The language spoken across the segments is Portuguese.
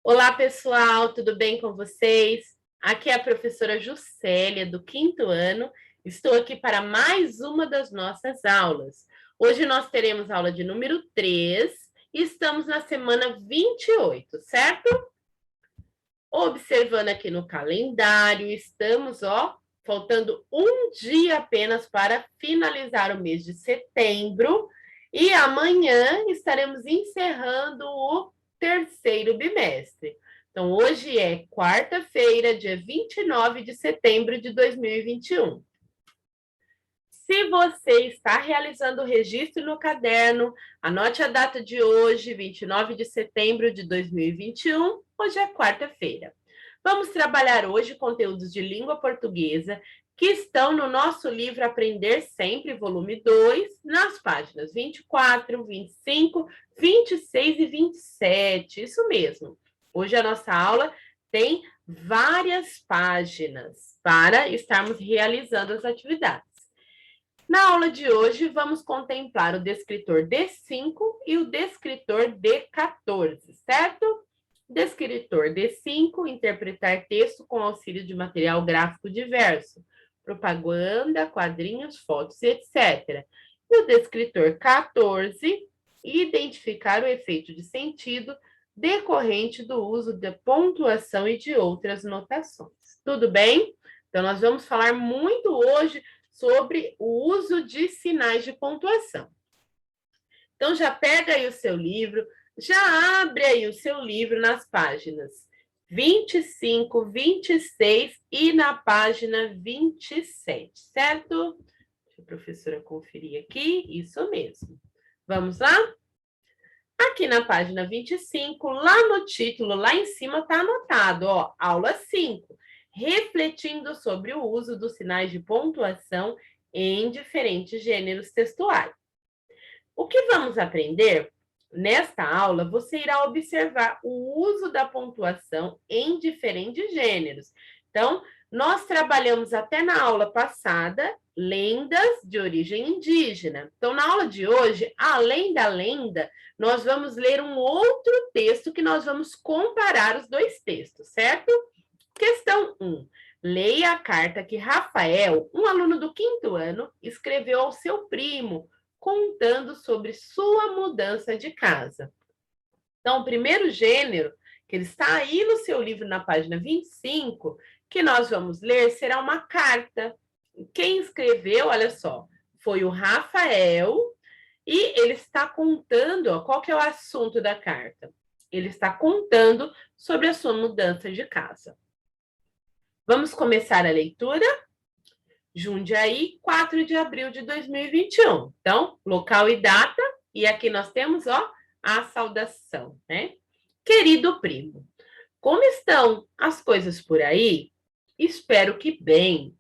Olá, pessoal, tudo bem com vocês? Aqui é a professora Juscelia, do 5º ano. Estou aqui para mais uma das nossas aulas. Hoje nós teremos aula de número 3 e estamos na semana 28, certo? Observando aqui no calendário, estamos, faltando um dia apenas para finalizar o mês de setembro e amanhã estaremos encerrando o terceiro bimestre. Então, hoje é quarta-feira, dia 29 de setembro de 2021. Se você está realizando o registro no caderno, anote a data de hoje, 29 de setembro de 2021. Hoje é quarta-feira. Vamos trabalhar hoje conteúdos de língua portuguesa que estão no nosso livro Aprender Sempre, volume 2, nas páginas 24, 25, 26 e 27. Isso mesmo. Hoje a nossa aula tem várias páginas para estarmos realizando as atividades. Na aula de hoje, vamos contemplar o descritor D5 e o descritor D14, certo? Descritor D5, interpretar texto com auxílio de material gráfico diverso, propaganda, quadrinhos, fotos, etc. E o descritor 14, identificar o efeito de sentido decorrente do uso de pontuação e de outras notações. Tudo bem? Então, nós vamos falar muito hoje sobre o uso de sinais de pontuação. Então, já pega aí o seu livro, já abre aí o seu livro nas páginas 25, 26 e na página 27, certo? Deixa a professora conferir aqui, isso mesmo. Vamos lá? Aqui na página 25, lá no título, lá em cima está anotado, aula 5, refletindo sobre o uso dos sinais de pontuação em diferentes gêneros textuais. O que vamos aprender? Nesta aula, você irá observar o uso da pontuação em diferentes gêneros. Então, nós trabalhamos até na aula passada lendas de origem indígena. Então, na aula de hoje, além da lenda, nós vamos ler um outro texto que nós vamos comparar os dois textos, certo? Questão 1. Leia a carta que Rafael, um aluno do 5º ano, escreveu ao seu primo, contando sobre sua mudança de casa. Então, o primeiro gênero, que ele está aí no seu livro, na página 25, que nós vamos ler, será uma carta. Quem escreveu, olha só, foi o Rafael, e ele está contando, qual que é o assunto da carta? Ele está contando sobre a sua mudança de casa. Vamos começar a leitura? Jundiaí, 4 de abril de 2021. Então, local e data, e aqui nós temos, a saudação, né? Querido primo, como estão as coisas por aí? Espero que bem.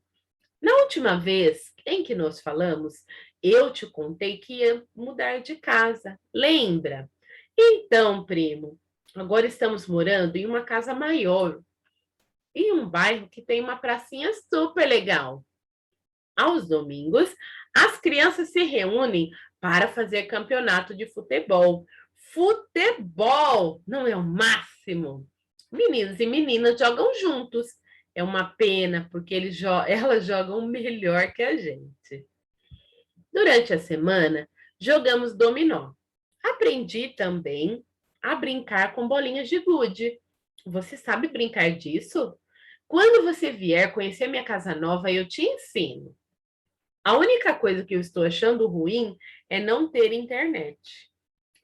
Na última vez em que nos falamos, eu te contei que ia mudar de casa, lembra? Então, primo, agora estamos morando em uma casa maior, em um bairro que tem uma pracinha super legal. Aos domingos, as crianças se reúnem para fazer campeonato de futebol. Futebol não é o máximo. Meninos e meninas jogam juntos. É uma pena, porque elas jogam melhor que a gente. Durante a semana, jogamos dominó. Aprendi também a brincar com bolinhas de gude. Você sabe brincar disso? Quando você vier conhecer minha casa nova, eu te ensino. A única coisa que eu estou achando ruim é não ter internet.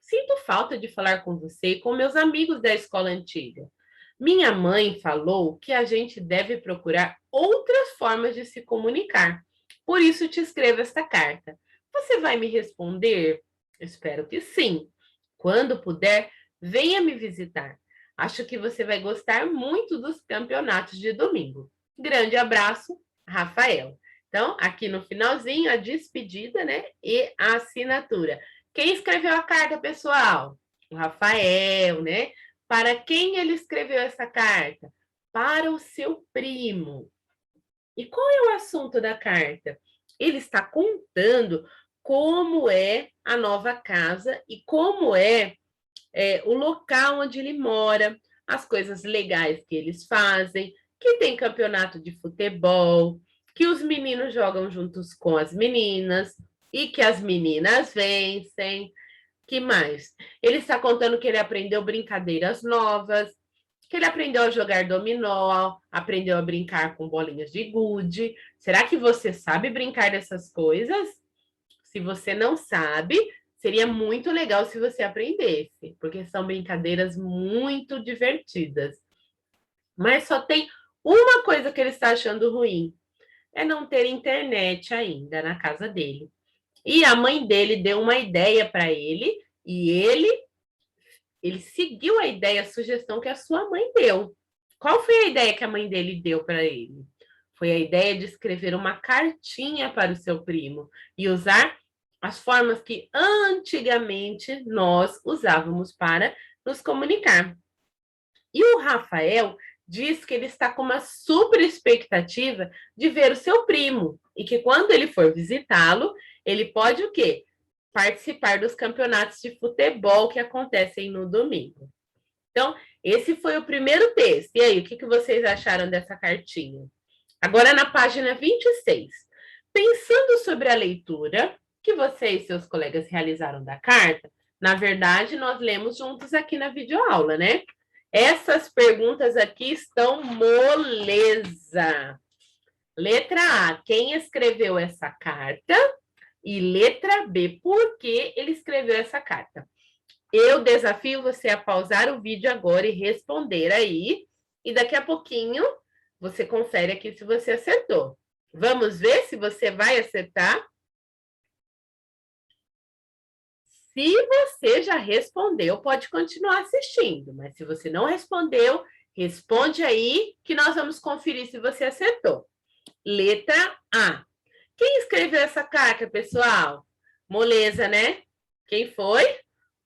Sinto falta de falar com você e com meus amigos da escola antiga. Minha mãe falou que a gente deve procurar outras formas de se comunicar. Por isso te escrevo esta carta. Você vai me responder? Espero que sim. Quando puder, venha me visitar. Acho que você vai gostar muito dos campeonatos de domingo. Grande abraço, Rafael. Então, aqui no finalzinho, a despedida, né? E a assinatura. Quem escreveu a carta, pessoal? O Rafael, né? Para quem ele escreveu essa carta? Para o seu primo. E qual é o assunto da carta? Ele está contando como é a nova casa e como é o local onde ele mora. as coisas legais que eles fazem, que tem campeonato de futebol, que os meninos jogam juntos com as meninas e que as meninas vencem. Que mais? Ele está contando que ele aprendeu brincadeiras novas, que ele aprendeu a jogar dominó, aprendeu a brincar com bolinhas de gude. Será que você sabe brincar dessas coisas? Se você não sabe, seria muito legal se você aprendesse, porque são brincadeiras muito divertidas. Mas só tem uma coisa que ele está achando ruim: é não ter internet ainda na casa dele. E a mãe dele deu uma ideia para ele e ele seguiu a ideia, a sugestão que a sua mãe deu. Qual foi a ideia que a mãe dele deu para ele? Foi a ideia de escrever uma cartinha para o seu primo e usar as formas que antigamente nós usávamos para nos comunicar. E o Rafael diz que ele está com uma super expectativa de ver o seu primo e que quando ele for visitá-lo, ele pode o quê? Participar dos campeonatos de futebol que acontecem no domingo. Então, esse foi o primeiro texto. E aí, o que vocês acharam dessa cartinha? Agora, na página 26. Pensando sobre a leitura que você e seus colegas realizaram da carta, na verdade, nós lemos juntos aqui na videoaula, né? Essas perguntas aqui estão moleza. Letra A, quem escreveu essa carta? E letra B, por que ele escreveu essa carta? Eu desafio você a pausar o vídeo agora e responder aí. E daqui a pouquinho você confere aqui se você acertou. Vamos ver se você vai acertar? Se você já respondeu, pode continuar assistindo. Mas se você não respondeu, responde aí que nós vamos conferir se você acertou. Letra A. Quem escreveu essa carta, pessoal? Moleza, né? Quem foi?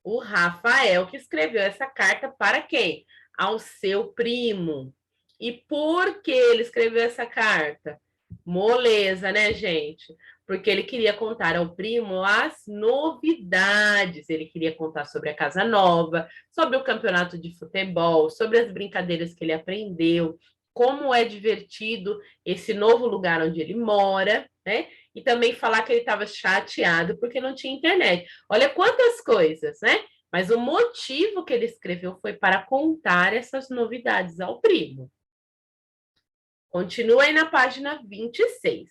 O Rafael, que escreveu essa carta para quem? Ao seu primo. E por que ele escreveu essa carta? Moleza, né, gente? Porque ele queria contar ao primo as novidades. Ele queria contar sobre a casa nova, sobre o campeonato de futebol, sobre as brincadeiras que ele aprendeu, como é divertido esse novo lugar onde ele mora, né? E também falar que ele estava chateado porque não tinha internet. Olha quantas coisas, né? Mas o motivo que ele escreveu foi para contar essas novidades ao primo. Continua aí na página 26.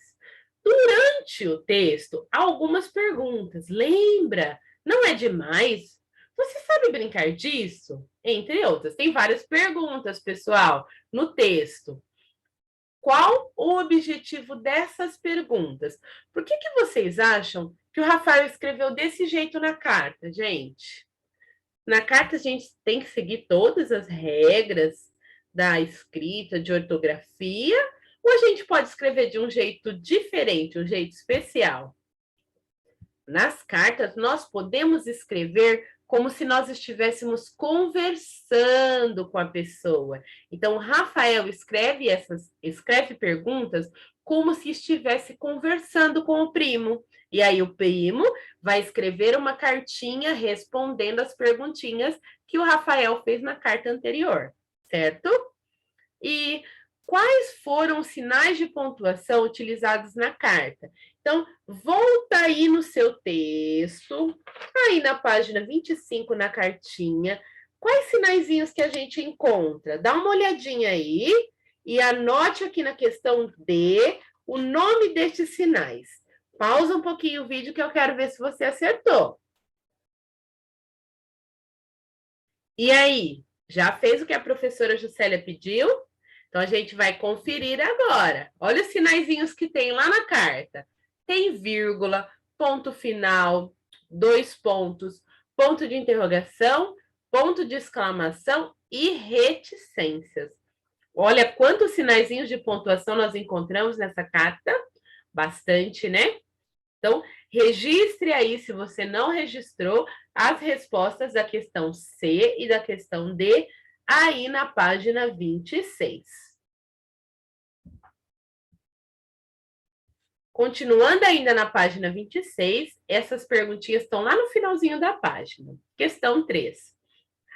Durante o texto, há algumas perguntas. Lembra? Não é demais? Você sabe brincar disso? Entre outras. Tem várias perguntas, pessoal, no texto. Qual o objetivo dessas perguntas? Por que vocês acham que o Rafael escreveu desse jeito na carta, gente? Na carta, a gente tem que seguir todas as regras da escrita, de ortografia, ou a gente pode escrever de um jeito diferente, um jeito especial? Nas cartas, nós podemos escrever como se nós estivéssemos conversando com a pessoa. Então, Rafael escreve perguntas como se estivesse conversando com o primo. E aí o primo vai escrever uma cartinha respondendo as perguntinhas que o Rafael fez na carta anterior, certo? E quais foram os sinais de pontuação utilizados na carta? Então, volta aí no seu texto, aí na página 25, na cartinha, quais sinaizinhos que a gente encontra? Dá uma olhadinha aí e anote aqui na questão D o nome destes sinais. Pausa um pouquinho o vídeo que eu quero ver se você acertou. E aí, já fez o que a professora Juscelia pediu? Então, a gente vai conferir agora. Olha os sinaizinhos que tem lá na carta. Tem vírgula, ponto final, dois pontos, ponto de interrogação, ponto de exclamação e reticências. Olha quantos sinaizinhos de pontuação nós encontramos nessa carta. Bastante, né? Então, registre aí, se você não registrou, as respostas da questão C e da questão D aí na página 26. Continuando ainda na página 26, essas perguntinhas estão lá no finalzinho da página. Questão 3.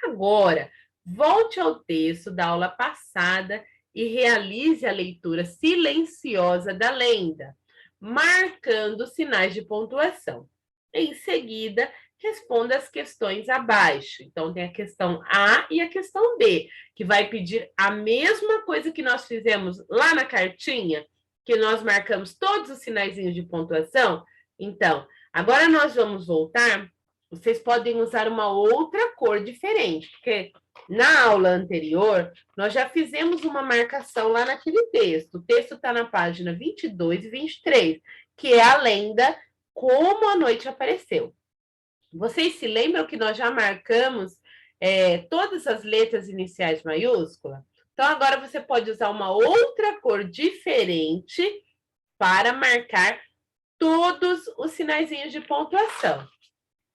Agora, Volte ao texto da aula passada e realize a leitura silenciosa da lenda, marcando sinais de pontuação. Em seguida, responda as questões abaixo. Então, tem a questão A e a questão B, que vai pedir a mesma coisa que nós fizemos lá na cartinha, que nós marcamos todos os sinaizinhos de pontuação. Então, agora nós vamos voltar. Vocês podem usar uma outra cor diferente, porque na aula anterior, nós já fizemos uma marcação lá naquele texto. O texto está na página 22 e 23, que é a lenda Como a Noite Apareceu. Vocês se lembram que nós já marcamos todas as letras iniciais maiúsculas? Então, agora você pode usar uma outra cor diferente para marcar todos os sinaizinhos de pontuação.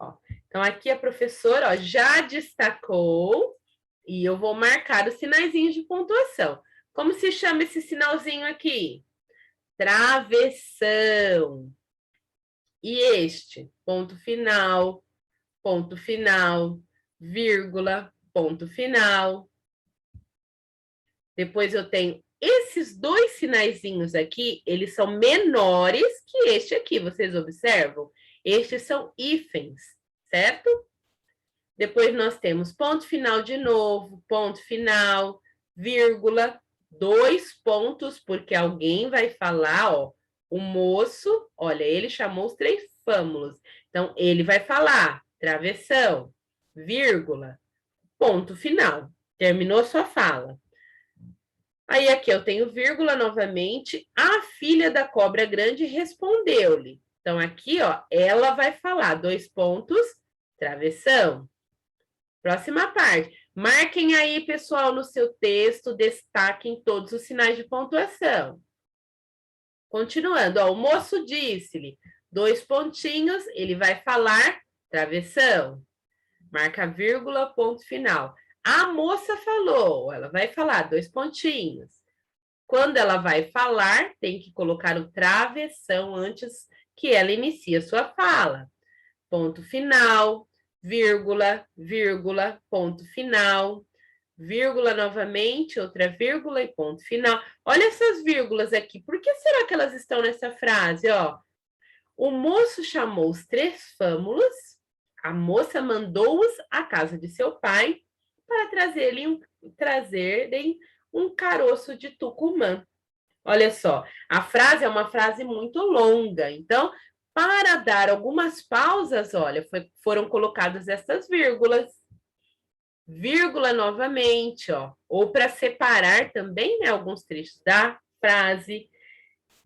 Ó, então, aqui a professora já destacou e eu vou marcar os sinaizinhos de pontuação. Como se chama esse sinalzinho aqui? Travessão. E este? Ponto final, vírgula, ponto final. Depois eu tenho esses dois sinaizinhos aqui, eles são menores que este aqui, vocês observam? Estes são hífens, certo? Depois nós temos ponto final de novo, ponto final, vírgula, 2 pontos, porque alguém vai falar, ó, o moço, olha, ele chamou os 3 fâmulos. Então, ele vai falar, travessão, vírgula, ponto final. Terminou sua fala. Aí aqui eu tenho vírgula novamente, a filha da cobra grande respondeu-lhe. Então, aqui, ó, ela vai falar, 2 pontos, travessão. Próxima parte. Marquem aí, pessoal, no seu texto, destaquem todos os sinais de pontuação. Continuando, ó, o moço disse-lhe, 2 pontinhos, ele vai falar travessão. Marca vírgula, ponto final. A moça falou, ela vai falar 2 pontinhos. Quando ela vai falar, tem que colocar o travessão antes que ela inicie a sua fala. Ponto final, vírgula, vírgula, ponto final, vírgula novamente, outra vírgula e ponto final. Olha essas vírgulas aqui. Por que será que elas estão nessa frase? Ó, o moço chamou os 3 fâmulos, a moça mandou-os à casa de seu pai para trazerem um caroço de tucumã. Olha só, a frase é uma frase muito longa, então, para dar algumas pausas, olha, foram colocadas essas vírgulas. Vírgula novamente, ó, ou para separar também, né, alguns trechos da frase.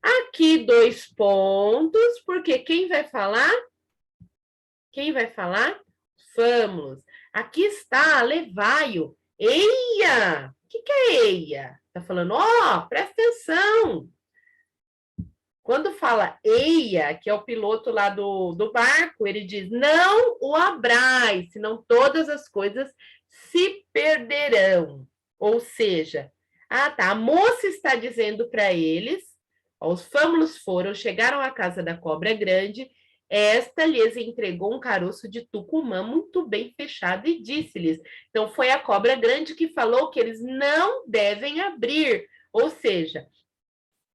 Aqui 2 pontos, porque quem vai falar? Quem vai falar? Fâmulos. Aqui está, levai-o. Eia! O que é eia? Tá falando, ó, presta atenção. Quando fala eia, que é o piloto lá do barco, ele diz, não o abrais, senão todas as coisas se perderão. Ou seja, a moça está dizendo para eles, ó, os fâmulos chegaram à casa da cobra grande, esta lhes entregou um caroço de tucumã muito bem fechado e disse-lhes. Então, foi a cobra grande que falou que eles não devem abrir. Ou seja,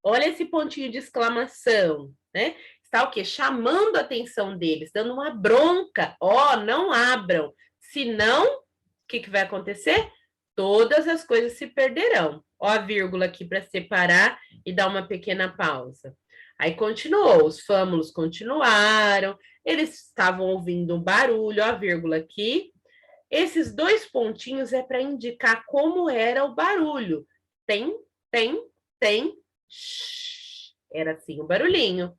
olha esse pontinho de exclamação, né? Está o quê? Chamando a atenção deles, dando uma bronca. Ó, não abram. Senão, o que vai acontecer? Todas as coisas se perderão. Ó a vírgula aqui para separar e dar uma pequena pausa. Aí continuou, os fâmulos continuaram, eles estavam ouvindo um barulho, ó a vírgula aqui. Esses 2 pontinhos é para indicar como era o barulho. Tem, era assim o barulhinho.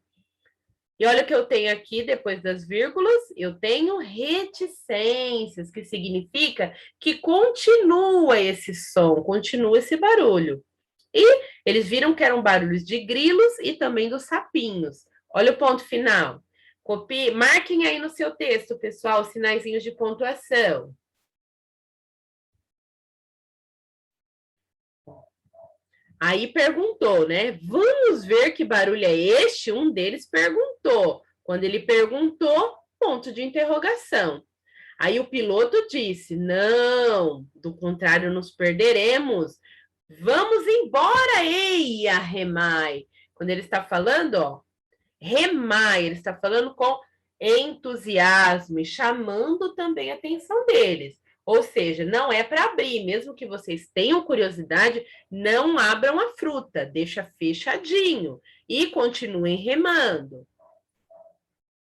E olha o que eu tenho aqui, depois das vírgulas, eu tenho reticências, que significa que continua esse som, continua esse barulho. E eles viram que eram barulhos de grilos e também dos sapinhos. Olha o ponto final. Marquem aí no seu texto, pessoal, os sinaizinhos de pontuação. Aí perguntou, né? Vamos ver que barulho é este? Um deles perguntou. Quando ele perguntou, ponto de interrogação. Aí o piloto disse: não, do contrário, nos perderemos. Vamos embora, eia, remai. Quando ele está falando, ó, remai, ele está falando com entusiasmo e chamando também a atenção deles. Ou seja, não é para abrir, mesmo que vocês tenham curiosidade, não abram a fruta, deixa fechadinho e continuem remando.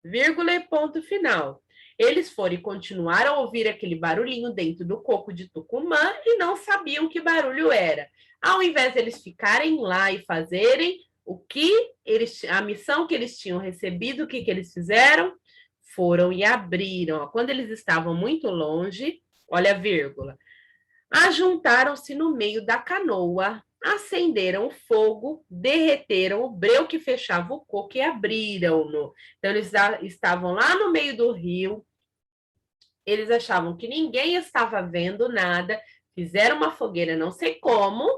Vírgula e ponto final. Eles foram e continuaram a ouvir aquele barulhinho dentro do coco de Tucumã e não sabiam que barulho era. Ao invés de eles ficarem lá e fazerem a missão que eles tinham recebido, o que eles fizeram? Foram e abriram. Quando eles estavam muito longe, olha a vírgula, ajuntaram-se no meio da canoa, acenderam o fogo, derreteram o breu que fechava o coco e abriram-no. Então, eles estavam lá no meio do rio, eles achavam que ninguém estava vendo nada, fizeram uma fogueira, não sei como,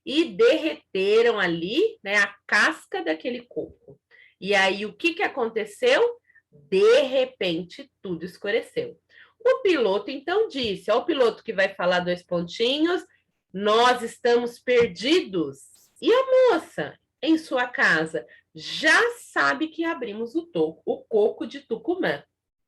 e derreteram ali, né, a casca daquele coco. E aí, o que aconteceu? De repente, tudo escureceu. O piloto, então, disse, ó, o piloto que vai falar 2 pontinhos, nós estamos perdidos. E a moça, em sua casa, já sabe que abrimos o coco de Tucumã.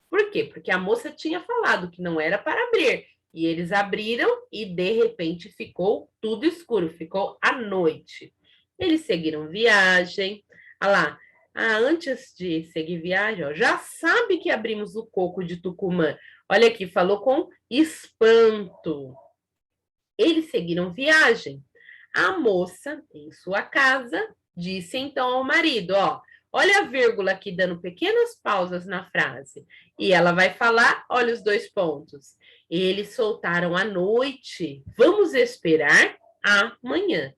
Por quê? Porque a moça tinha falado que não era para abrir. E eles abriram e, de repente, ficou tudo escuro, ficou à noite. Eles seguiram viagem. Olha lá, antes de seguir viagem, ó, já sabe que abrimos o coco de Tucumã. Olha aqui, falou com espanto. Eles seguiram viagem. A moça, em sua casa, disse então ao marido, ó, olha a vírgula aqui dando pequenas pausas na frase. E ela vai falar, olha os 2 pontos. Eles soltaram à noite. Vamos esperar amanhã.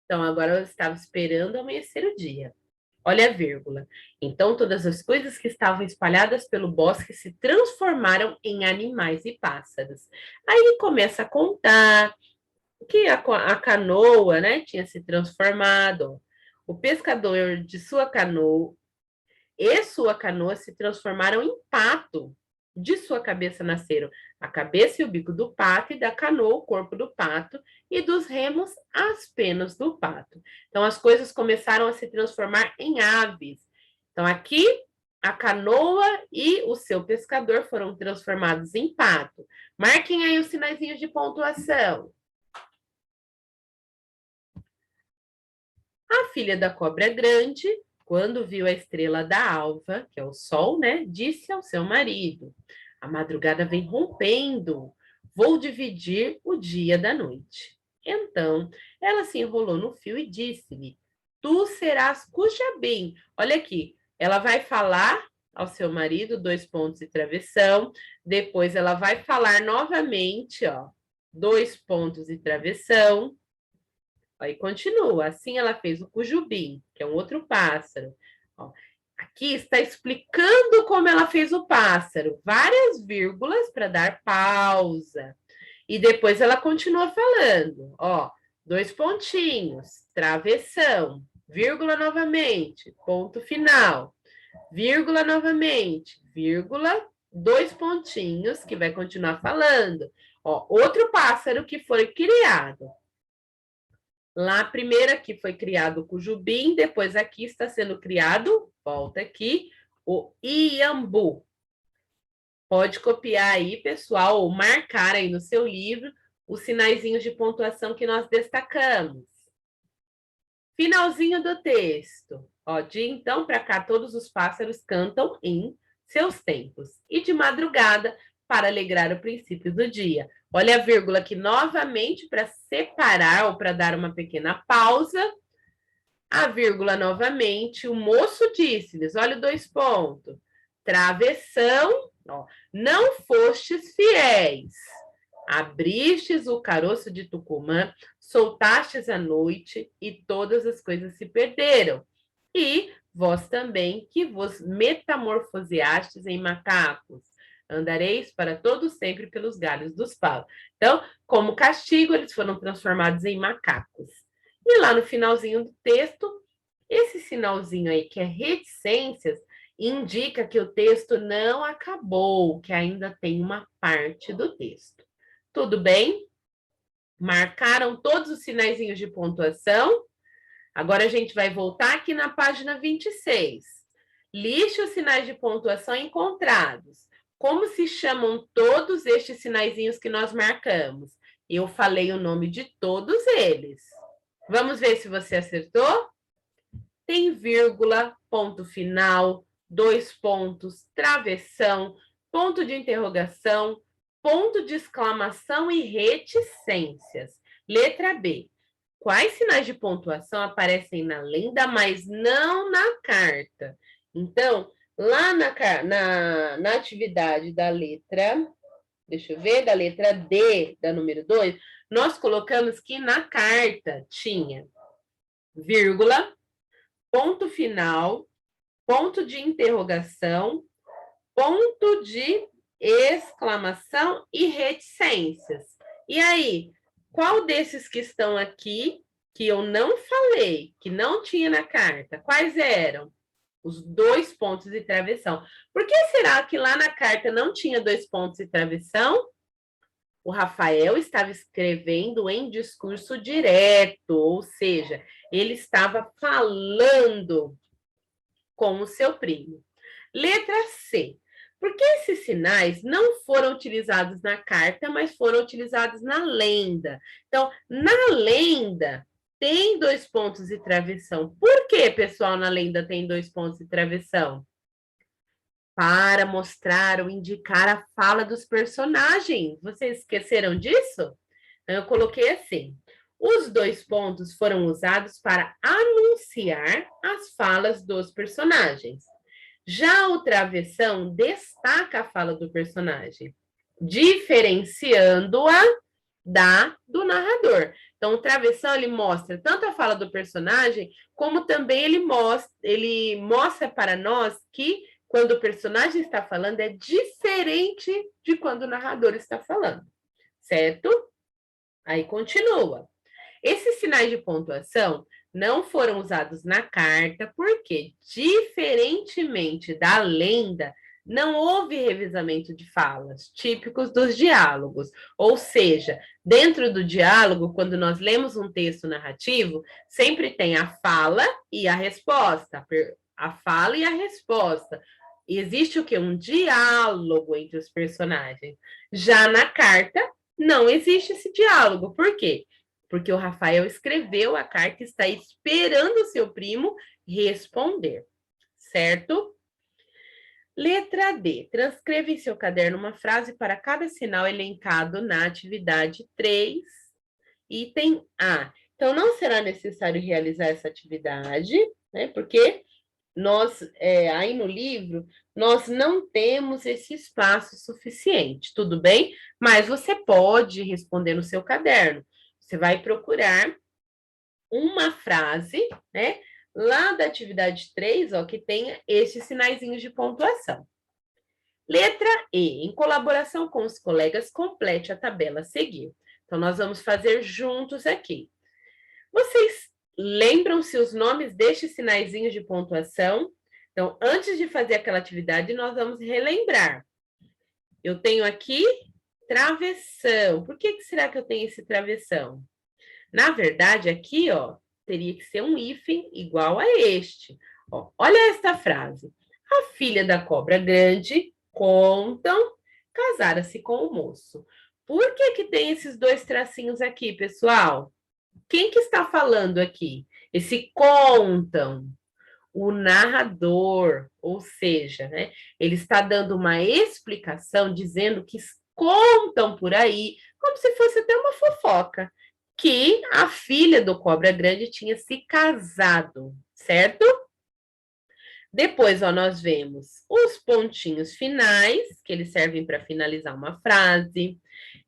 Então, agora eu estava esperando amanhecer o dia. Olha a vírgula. Então, todas as coisas que estavam espalhadas pelo bosque se transformaram em animais e pássaros. Aí ele começa a contar que a canoa, né, tinha se transformado. O pescador de sua canoa e sua canoa se transformaram em pato. De sua cabeça nasceram a cabeça e o bico do pato, e da canoa o corpo do pato, e dos remos as penas do pato. Então, as coisas começaram a se transformar em aves. Então, aqui, a canoa e o seu pescador foram transformados em pato. Marquem aí os sinaizinhos de pontuação. A filha da cobra grande, quando viu a estrela da alva, que é o sol, né, disse ao seu marido: a madrugada vem rompendo, vou dividir o dia da noite. Então, ela se enrolou no fio e disse-lhe: tu serás Cujabim. Olha aqui, ela vai falar ao seu marido, 2 pontos e travessão, depois ela vai falar novamente, ó, 2 pontos e travessão. Aí continua. Assim ela fez o cujubim, que é um outro pássaro. Ó, aqui está explicando como ela fez o pássaro. Várias vírgulas para dar pausa. E depois ela continua falando. Ó, 2 pontinhos, travessão, vírgula novamente, ponto final, vírgula novamente, vírgula, 2 pontinhos, que vai continuar falando. Ó, outro pássaro que foi criado. Lá, primeiro aqui foi criado o cujubim, depois aqui está sendo criado, volta aqui, o iambu. Pode copiar aí, pessoal, ou marcar aí no seu livro os sinaizinhos de pontuação que nós destacamos. Finalzinho do texto. Ó, de então para cá, todos os pássaros cantam em seus tempos. E de madrugada, para alegrar o princípio do dia. Olha a vírgula aqui novamente para separar ou para dar uma pequena pausa. A vírgula novamente, o moço disse-lhes, olha 2 pontos. Travessão, ó, não fostes fiéis. Abristes o caroço de Tucumã, soltastes a noite e todas as coisas se perderam. E vós também que vos metamorfoseastes em macacos. Andareis para todo sempre pelos galhos dos paus. Então, como castigo, eles foram transformados em macacos. E lá no finalzinho do texto, esse sinalzinho aí, que é reticências, indica que o texto não acabou, que ainda tem uma parte do texto. Tudo bem? Marcaram todos os sinaizinhos de pontuação? Agora a gente vai voltar aqui na página 26. Liste os sinais de pontuação encontrados. Como se chamam todos estes sinaizinhos que nós marcamos? Eu falei o nome de todos eles. Vamos ver se você acertou? Tem vírgula, ponto final, 2 pontos, travessão, ponto de interrogação, ponto de exclamação e reticências. Letra B. Quais sinais de pontuação aparecem na lenda, mas não na carta? Então, lá na atividade da letra, deixa eu ver, da letra D, da número 2, nós colocamos que na carta tinha vírgula, ponto final, ponto de interrogação, ponto de exclamação e reticências. E aí, qual desses que estão aqui, que eu não falei, que não tinha na carta, quais eram? Os 2 pontos e travessão. Por que será que lá na carta não tinha 2 pontos e travessão? O Rafael estava escrevendo em discurso direto, ou seja, ele estava falando com o seu primo. Letra C. Por que esses sinais não foram utilizados na carta, mas foram utilizados na lenda? Então, na lenda, tem 2 pontos e travessão. Por que, pessoal, na lenda tem 2 pontos e travessão? Para mostrar ou indicar a fala dos personagens. Vocês esqueceram disso? Então, eu coloquei assim. Os 2 pontos foram usados para anunciar as falas dos personagens. Já o travessão destaca a fala do personagem, diferenciando-a do narrador. Então, o travessão ele mostra tanto a fala do personagem, como também ele mostra para nós que quando o personagem está falando é diferente de quando o narrador está falando, certo? Aí continua. Esses sinais de pontuação não foram usados na carta, porque, diferentemente da lenda, não houve revezamento de falas, típicos dos diálogos. Ou seja, dentro do diálogo, quando nós lemos um texto narrativo, sempre tem a fala e a resposta. A fala e a resposta. E existe o quê? Um diálogo entre os personagens. Já na carta, não existe esse diálogo. Por quê? Porque o Rafael escreveu a carta e está esperando o seu primo responder, certo? Letra D. Transcreva em seu caderno uma frase para cada sinal elencado na atividade 3, item A. Então, não será necessário realizar essa atividade, né? Porque nós, aí no livro, nós não temos esse espaço suficiente, tudo bem? Mas você pode responder no seu caderno. Você vai procurar uma frase, né? Lá da atividade 3, ó, que tenha esses sinaizinhos de pontuação. Letra E. Em colaboração com os colegas, complete a tabela a seguir. Então, nós vamos fazer juntos aqui. Vocês lembram-se os nomes destes sinaizinhos de pontuação? Então, antes de fazer aquela atividade, nós vamos relembrar. Eu tenho aqui travessão. Por que será que eu tenho esse travessão? Na verdade, aqui, ó, teria que ser um hífen igual a este. Ó, olha esta frase. A filha da cobra grande contam casara-se com o moço. Por que tem esses 2 tracinhos aqui, pessoal? Quem que está falando aqui? Esse contam, o narrador, ou seja, né, ele está dando uma explicação dizendo que contam por aí, como se fosse até uma fofoca, que a filha do Cobra Grande tinha se casado, certo? Depois, ó, nós vemos os pontinhos finais, que eles servem para finalizar uma frase.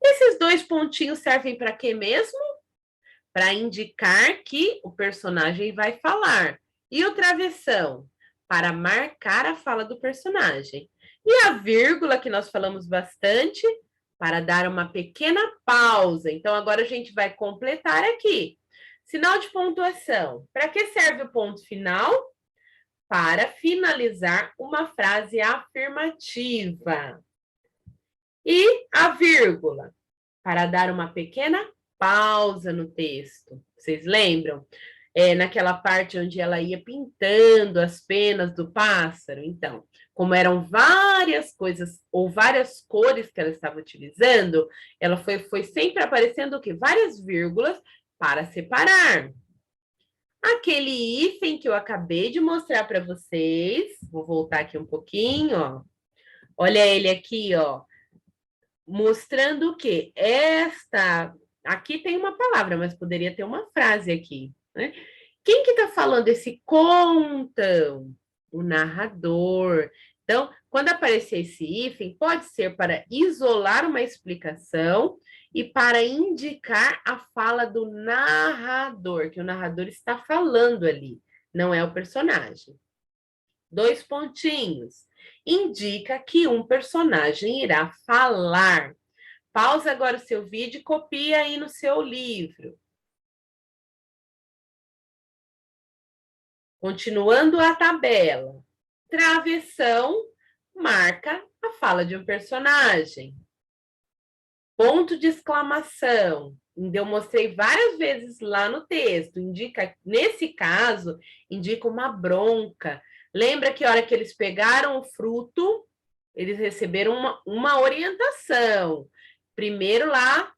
Esses 2 pontinhos servem para quê mesmo? Para indicar que o personagem vai falar. E o travessão? Para marcar a fala do personagem. E a vírgula, que nós falamos bastante, para dar uma pequena pausa. Então, agora a gente vai completar aqui. Sinal de pontuação. Para que serve o ponto final? para finalizar uma frase afirmativa. E a vírgula, para dar uma pequena pausa no texto. Vocês lembram? Naquela parte onde ela ia pintando as penas do pássaro. Então, como eram várias coisas ou várias cores que ela estava utilizando, ela foi sempre aparecendo o quê? Várias vírgulas para separar. Aquele hífen que eu acabei de mostrar para vocês, vou voltar aqui um pouquinho, ó. Olha ele aqui, ó, mostrando o quê? Aqui tem uma palavra, mas poderia ter uma frase aqui, né? Quem que está falando esse contão? O narrador. Então, quando aparecer esse hífen, pode ser para isolar uma explicação e para indicar a fala do narrador, que o narrador está falando ali, não é o personagem. 2 pontinhos. Indica que um personagem irá falar. Pausa agora o seu vídeo e copia aí no seu livro. Continuando a tabela. Travessão marca a fala de um personagem. Ponto de exclamação. Eu mostrei várias vezes lá no texto. Indica, nesse caso, indica uma bronca. Lembra que a hora que eles pegaram o fruto, eles receberam uma orientação. Primeiro lá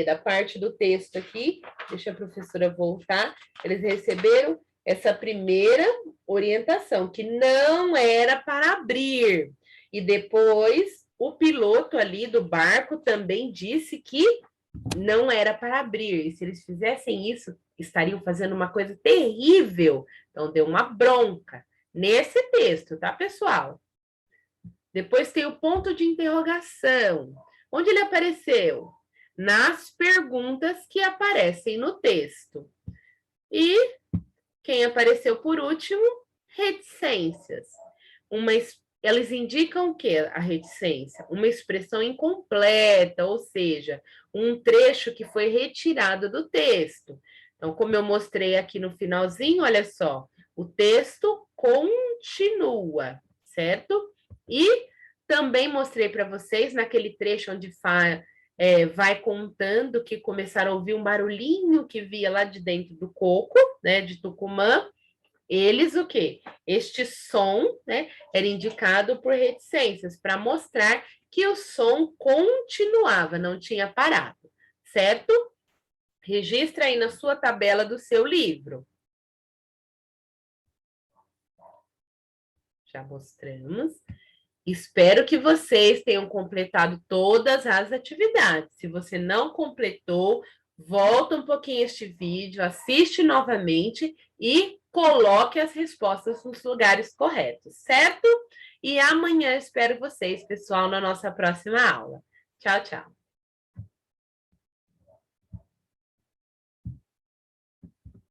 da parte do texto aqui, deixa a professora voltar, eles receberam essa primeira orientação, que não era para abrir. E depois, o piloto ali do barco também disse que não era para abrir. E se eles fizessem isso, estariam fazendo uma coisa terrível. Então, deu uma bronca nesse texto, tá, pessoal? Depois tem o ponto de interrogação. Onde ele apareceu? Nas perguntas que aparecem no texto. E quem apareceu por último? Reticências. Elas indicam o que, a reticência? Uma expressão incompleta, ou seja, um trecho que foi retirado do texto. Então, como eu mostrei aqui no finalzinho, olha só, o texto continua, certo? E também mostrei para vocês naquele trecho onde vai contando que começaram a ouvir um barulhinho que via lá de dentro do coco, né, de Tucumã. Eles o quê? Este som, né, era indicado por reticências, para mostrar que o som continuava, não tinha parado, certo? Registra aí na sua tabela do seu livro. Já mostramos. Espero que vocês tenham completado todas as atividades. Se você não completou, volta um pouquinho este vídeo, assiste novamente e coloque as respostas nos lugares corretos, certo? E amanhã espero vocês, pessoal, na nossa próxima aula. Tchau, tchau.